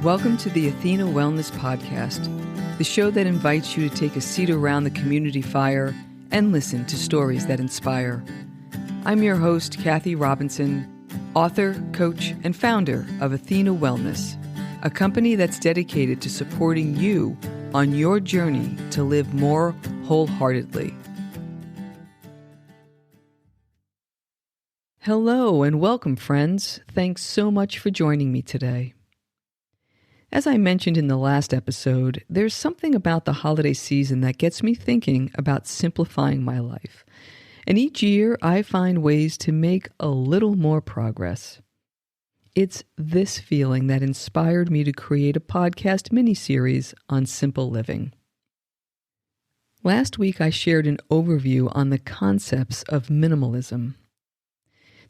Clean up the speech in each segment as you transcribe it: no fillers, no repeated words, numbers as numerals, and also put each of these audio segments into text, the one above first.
Welcome to the Athena Wellness Podcast, the show that invites you to take a seat around the community fire and listen to stories that inspire. I'm your host, Kathy Robinson, author, coach, and founder of Athena Wellness, a company that's dedicated to supporting you on your journey to live more wholeheartedly. Hello and welcome, friends. Thanks so much for joining me today. As I mentioned in the last episode, there's something about the holiday season that gets me thinking about simplifying my life. And each year, I find ways to make a little more progress. It's this feeling that inspired me to create a podcast mini-series on simple living. Last week, I shared an overview on the concepts of minimalism.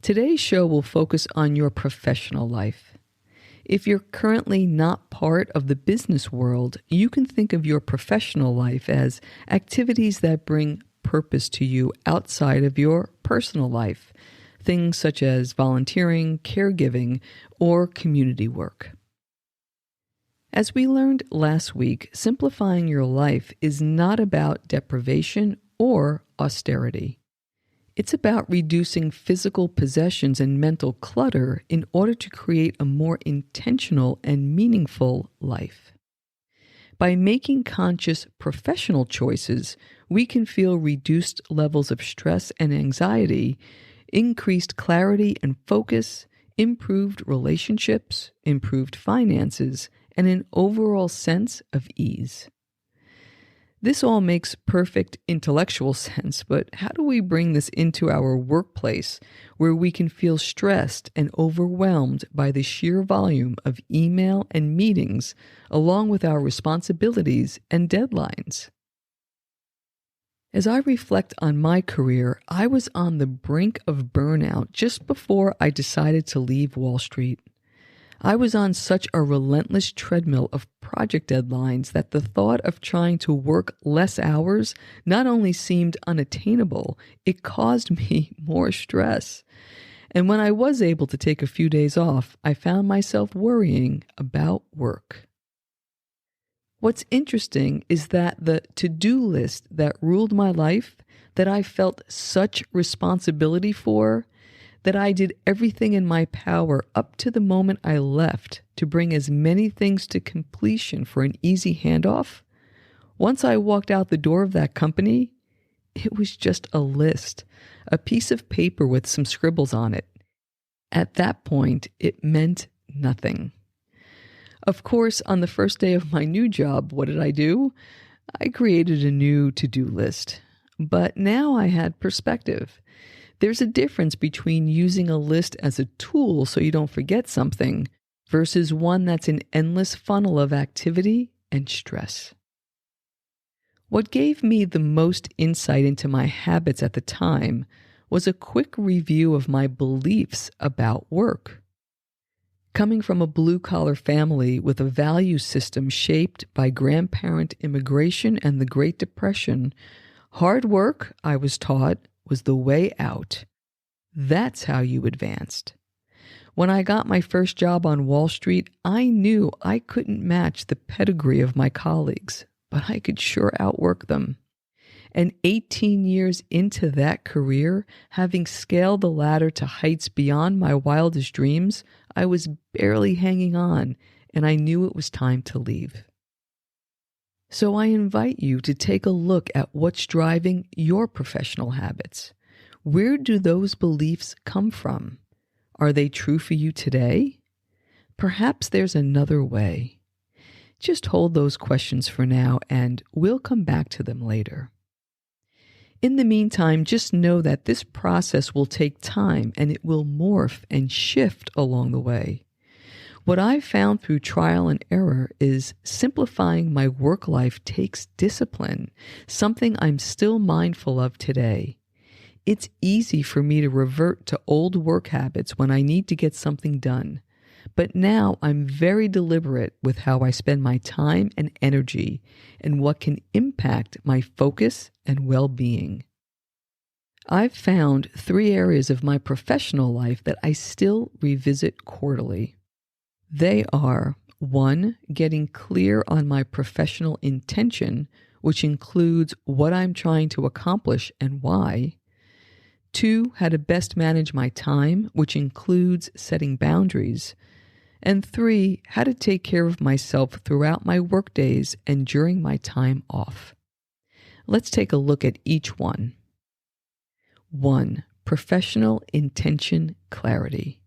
Today's show will focus on your professional life. If you're currently not part of the business world, you can think of your professional life as activities that bring purpose to you outside of your personal life, things such as volunteering, caregiving, or community work. As we learned last week, simplifying your life is not about deprivation or austerity. It's about reducing physical possessions and mental clutter in order to create a more intentional and meaningful life. By making conscious professional choices, we can feel reduced levels of stress and anxiety, increased clarity and focus, improved relationships, improved finances, and an overall sense of ease. This all makes perfect intellectual sense, but how do we bring this into our workplace where we can feel stressed and overwhelmed by the sheer volume of email and meetings along with our responsibilities and deadlines? As I reflect on my career, I was on the brink of burnout just before I decided to leave Wall Street. I was on such a relentless treadmill of project deadlines that the thought of trying to work less hours not only seemed unattainable, it caused me more stress. And when I was able to take a few days off, I found myself worrying about work. What's interesting is that the to-do list that ruled my life, that I felt such responsibility for, that I did everything in my power up to the moment I left to bring as many things to completion for an easy handoff. Once I walked out the door of that company, it was just a list, a piece of paper with some scribbles on it. At that point, it meant nothing. Of course, on the first day of my new job, what did I do? I created a new to-do list. But now I had perspective. There's a difference between using a list as a tool so you don't forget something versus one that's an endless funnel of activity and stress. What gave me the most insight into my habits at the time was a quick review of my beliefs about work. Coming from a blue-collar family with a value system shaped by grandparent immigration and the Great Depression, hard work, I was taught, was the way out. That's how you advanced. When I got my first job on Wall Street, I knew I couldn't match the pedigree of my colleagues, but I could sure outwork them. And 18 years into that career, having scaled the ladder to heights beyond my wildest dreams, I was barely hanging on, and I knew it was time to leave. So I invite you to take a look at what's driving your professional habits. Where do those beliefs come from? Are they true for you today? Perhaps there's another way. Just hold those questions for now, and we'll come back to them later. In the meantime, just know that this process will take time and it will morph and shift along the way. What I've found through trial and error is simplifying my work life takes discipline, something I'm still mindful of today. It's easy for me to revert to old work habits when I need to get something done, but now I'm very deliberate with how I spend my time and energy and what can impact my focus and well-being. I've found 3 areas of my professional life that I still revisit quarterly. They are 1, getting clear on my professional intention, which includes what I'm trying to accomplish and why. 2, how to best manage my time, which includes setting boundaries. And 3, how to take care of myself throughout my workdays and during my time off. Let's take a look at each one. 1. Professional intention clarity.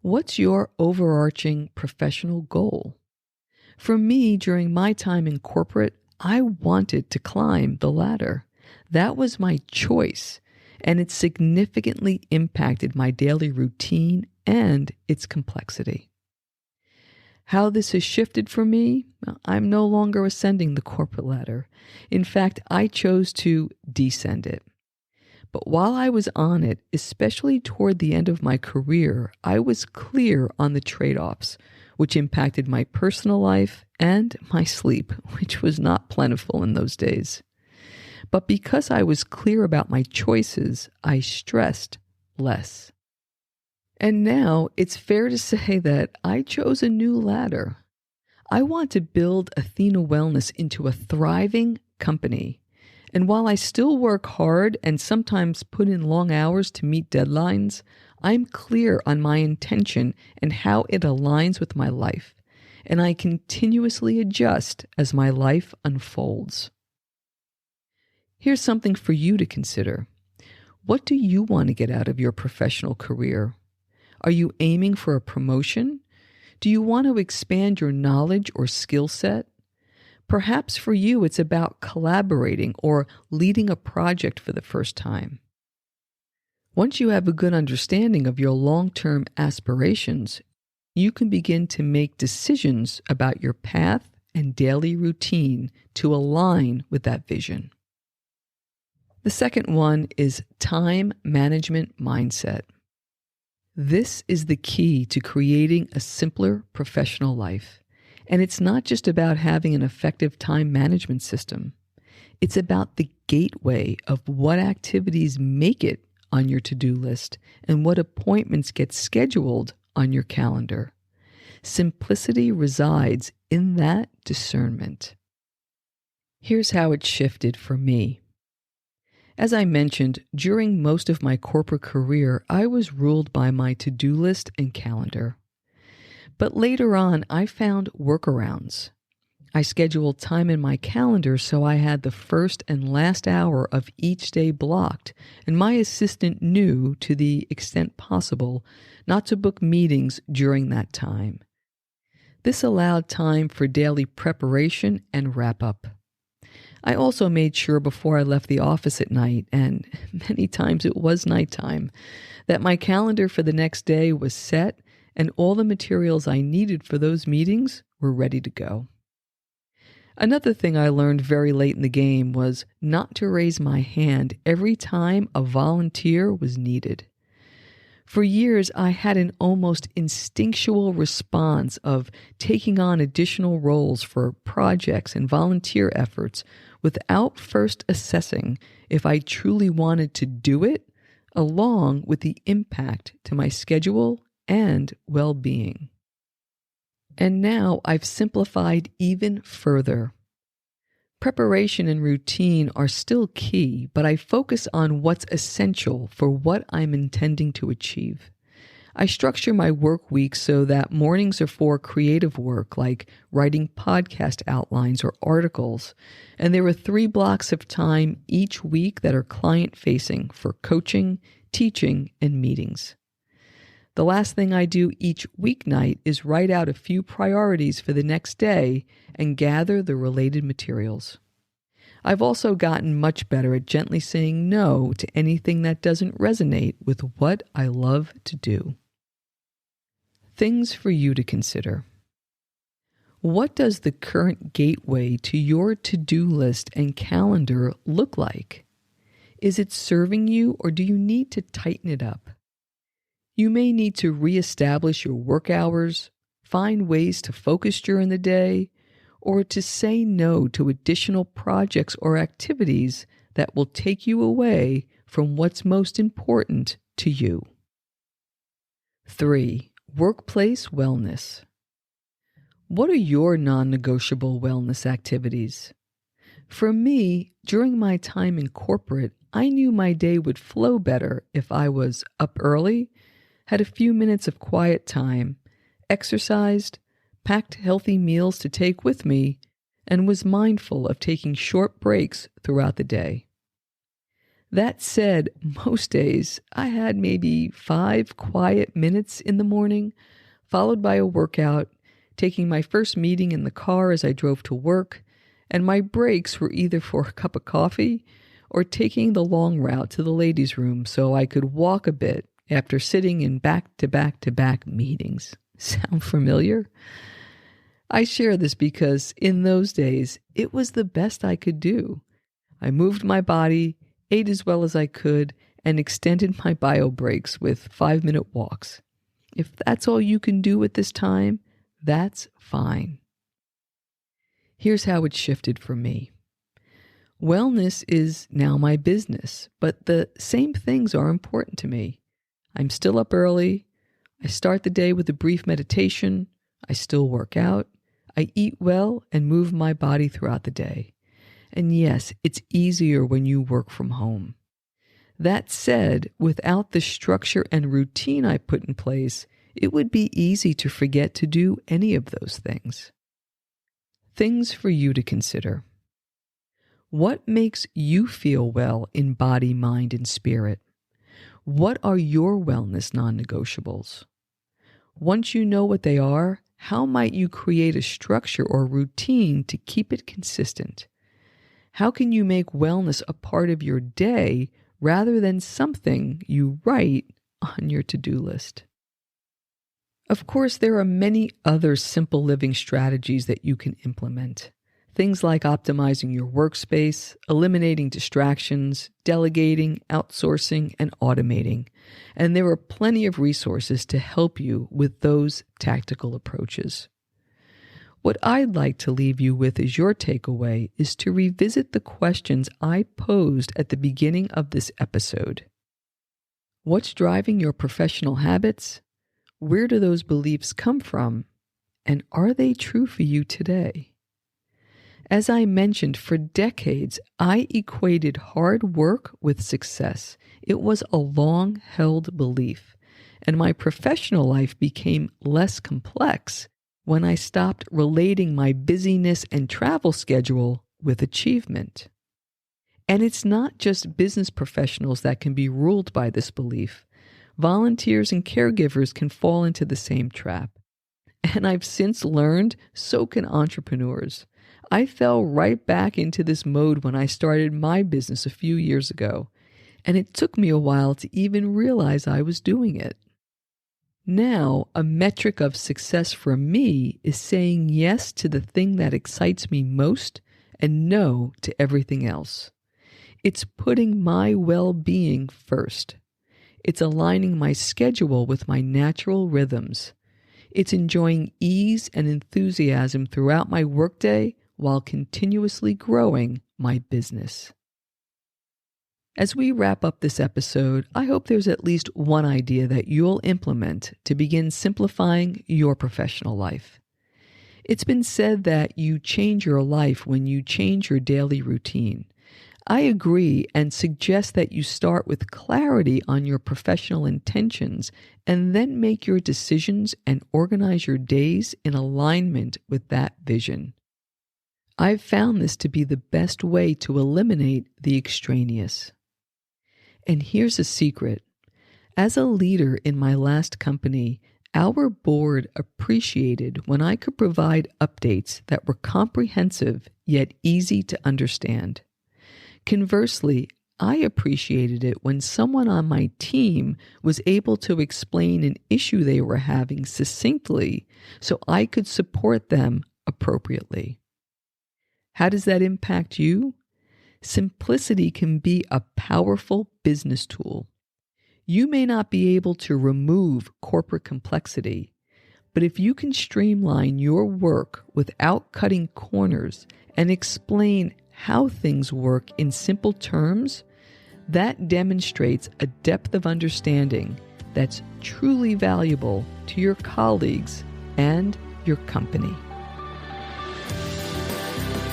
What's your overarching professional goal? For me, during my time in corporate, I wanted to climb the ladder. That was my choice, and it significantly impacted my daily routine and its complexity. How this has shifted for me, I'm no longer ascending the corporate ladder. In fact, I chose to descend it. But while I was on it, especially toward the end of my career, I was clear on the trade-offs, which impacted my personal life and my sleep, which was not plentiful in those days. But because I was clear about my choices, I stressed less. And now it's fair to say that I chose a new ladder. I want to build Athena Wellness into a thriving company. And while I still work hard and sometimes put in long hours to meet deadlines, I'm clear on my intention and how it aligns with my life. And I continuously adjust as my life unfolds. Here's something for you to consider. What do you want to get out of your professional career? Are you aiming for a promotion? Do you want to expand your knowledge or skill set? Perhaps for you, it's about collaborating or leading a project for the first time. Once you have a good understanding of your long-term aspirations, you can begin to make decisions about your path and daily routine to align with that vision. The second one is time management mindset. This is the key to creating a simpler professional life. And it's not just about having an effective time management system. It's about the gateway of what activities make it on your to-do list and what appointments get scheduled on your calendar. Simplicity resides in that discernment. Here's how it shifted for me. As I mentioned, during most of my corporate career, I was ruled by my to-do list and calendar. But later on, I found workarounds. I scheduled time in my calendar so I had the first and last hour of each day blocked, and my assistant knew, to the extent possible, not to book meetings during that time. This allowed time for daily preparation and wrap-up. I also made sure before I left the office at night, and many times it was nighttime, that my calendar for the next day was set and all the materials I needed for those meetings were ready to go. Another thing I learned very late in the game was not to raise my hand every time a volunteer was needed. For years, I had an almost instinctual response of taking on additional roles for projects and volunteer efforts without first assessing if I truly wanted to do it, along with the impact to my schedule and well-being. And now I've simplified even further. Preparation and routine are still key, but I focus on what's essential for what I'm intending to achieve. I structure my work week so that mornings are for creative work like writing podcast outlines or articles, and there are 3 blocks of time each week that are client-facing for coaching, teaching, and meetings. The last thing I do each weeknight is write out a few priorities for the next day and gather the related materials. I've also gotten much better at gently saying no to anything that doesn't resonate with what I love to do. Things for you to consider. What does the current gateway to your to-do list and calendar look like? Is it serving you, or do you need to tighten it up? You may need to reestablish your work hours, find ways to focus during the day, or to say no to additional projects or activities that will take you away from what's most important to you. 3. Workplace wellness. What are your non-negotiable wellness activities? For me, during my time in corporate, I knew my day would flow better if I was up early, had a few minutes of quiet time, exercised, packed healthy meals to take with me, and was mindful of taking short breaks throughout the day. That said, most days I had maybe 5 quiet minutes in the morning, followed by a workout, taking my first meeting in the car as I drove to work, and my breaks were either for a cup of coffee or taking the long route to the ladies' room so I could walk a bit after sitting in back-to-back-to-back meetings. Sound familiar? I share this because in those days, it was the best I could do. I moved my body, ate as well as I could, and extended my bio breaks with 5-minute walks. If that's all you can do at this time, that's fine. Here's how it shifted for me. Wellness is now my business, but the same things are important to me. I'm still up early. I start the day with a brief meditation. I still work out. I eat well and move my body throughout the day. And yes, it's easier when you work from home. That said, without the structure and routine I put in place, it would be easy to forget to do any of those things. Things for you to consider. What makes you feel well in body, mind, and spirit? What are your wellness non-negotiables? Once you know what they are, how might you create a structure or routine to keep it consistent? How can you make wellness a part of your day rather than something you write on your to-do list? Of course, there are many other simple living strategies that you can implement. Things like optimizing your workspace, eliminating distractions, delegating, outsourcing, and automating. And there are plenty of resources to help you with those tactical approaches. What I'd like to leave you with as your takeaway is to revisit the questions I posed at the beginning of this episode. What's driving your professional habits? Where do those beliefs come from? And are they true for you today? As I mentioned, for decades, I equated hard work with success. It was a long-held belief, and my professional life became less complex when I stopped relating my busyness and travel schedule with achievement. And it's not just business professionals that can be ruled by this belief. Volunteers and caregivers can fall into the same trap. And I've since learned so can entrepreneurs. I fell right back into this mode when I started my business a few years ago, and it took me a while to even realize I was doing it. Now, a metric of success for me is saying yes to the thing that excites me most and no to everything else. It's putting my well-being first. It's aligning my schedule with my natural rhythms. It's enjoying ease and enthusiasm throughout my workday while continuously growing my business. As we wrap up this episode, I hope there's at least one idea that you'll implement to begin simplifying your professional life. It's been said that you change your life when you change your daily routine. I agree and suggest that you start with clarity on your professional intentions and then make your decisions and organize your days in alignment with that vision. I've found this to be the best way to eliminate the extraneous. And here's a secret. As a leader in my last company, our board appreciated when I could provide updates that were comprehensive yet easy to understand. Conversely, I appreciated it when someone on my team was able to explain an issue they were having succinctly so I could support them appropriately. How does that impact you? Simplicity can be a powerful business tool. You may not be able to remove corporate complexity, but if you can streamline your work without cutting corners and explain how things work in simple terms, that demonstrates a depth of understanding that's truly valuable to your colleagues and your company.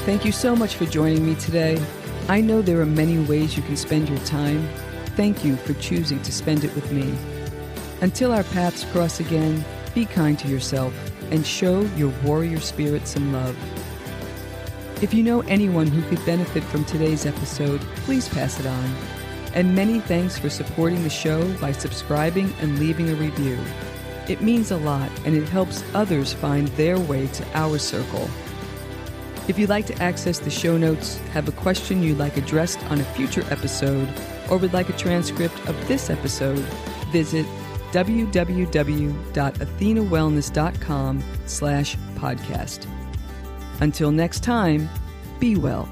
Thank you so much for joining me today. I know there are many ways you can spend your time. Thank you for choosing to spend it with me. Until our paths cross again, be kind to yourself and show your warrior spirit some love. If you know anyone who could benefit from today's episode, please pass it on. And many thanks for supporting the show by subscribing and leaving a review. It means a lot, and it helps others find their way to our circle. If you'd like to access the show notes, have a question you'd like addressed on a future episode, or would like a transcript of this episode, visit www.athenawellness.com/podcast. Until next time, be well.